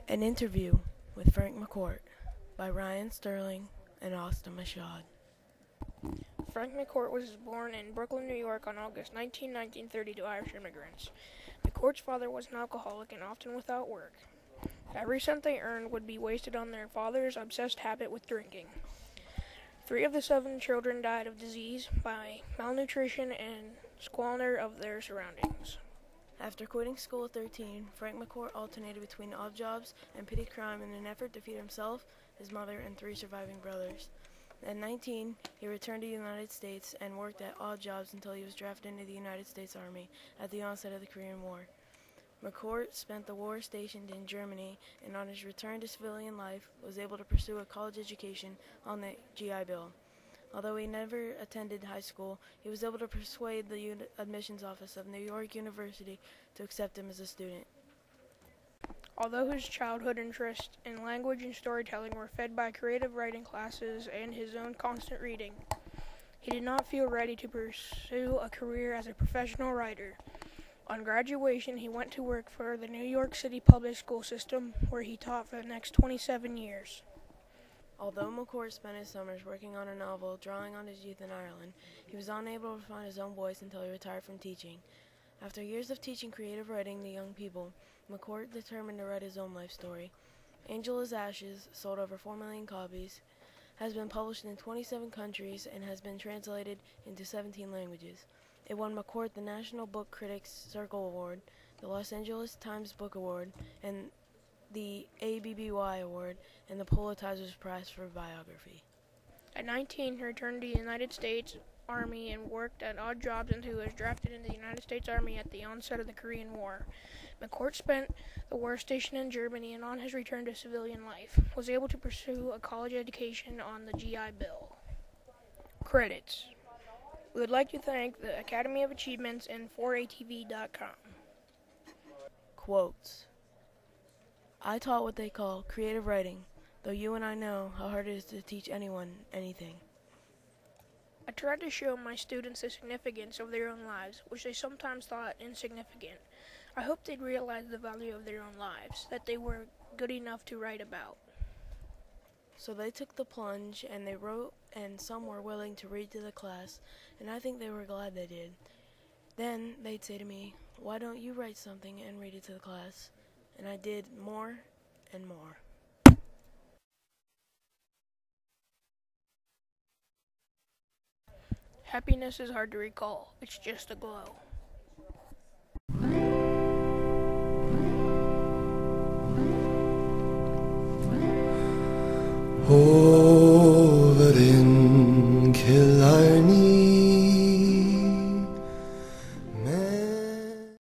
An interview with Frank McCourt by Ryan Sterling and SterlingMichaud. Frank McCourt was born in Brooklyn, New York on August 19, 1930 to Irish immigrants. McCourt's father was an alcoholic and often without work. Every cent they earned would be wasted on their father's obsessed habit with drinking. 3 of the 7 children died of disease by malnutrition and squalor of their surroundings. After quitting school at 13, Frank McCourt alternated between odd jobs and petty crime in an effort to feed himself, his mother, and 3 surviving brothers. At 19, he returned to the United States and worked at odd jobs until he was drafted into the United States Army at the onset of the Korean War. McCourt spent the war stationed in Germany, and on his return to civilian life was able to pursue a college education on the GI Bill. Although he never attended high school, he was able to persuade the admissions office of New York University to accept him as a student. Although his childhood interests in language and storytelling were fed by creative writing classes and his own constant reading, he did not feel ready to pursue a career as a professional writer. On graduation, he went to work for the New York City public school system, where he taught for the next 27 years. Although McCourt spent his summers working on a novel drawing on his youth in Ireland, he was unable to find his own voice until he retired from teaching. After years of teaching creative writing to young people, McCourt determined to write his own life story. Angel as Ashes sold over 4 million copies, has been published in 27 countries, and has been translated into 17 languages. It won McCourt the National Book Critics Circle Award, the Los Angeles Times Book Award, and the ABBY Award, and the Pulitzer's Prize for Biography. At 19, he returned to the United States Army and worked at odd jobs until he was drafted into the United States Army at the onset of the Korean War. McCourt spent the war station in Germany, and on his return to civilian life, was able to pursue a college education on the GI Bill. Credits. We would like to thank the Academy of Achievements and 4ATV.com. Quotes. I taught what they call creative writing, though you and I know how hard it is to teach anyone anything. I tried to show my students the significance of their own lives, which they sometimes thought insignificant. I hope they'd realize the value of their own lives, that they were good enough to write about. So they took the plunge, and they wrote, and some were willing to read to the class, and I think they were glad they did. Then they'd say to me, "Why don't you write something and read it to the class?" And I did more and more. Happiness is hard to recall. It's just a glow. Oh.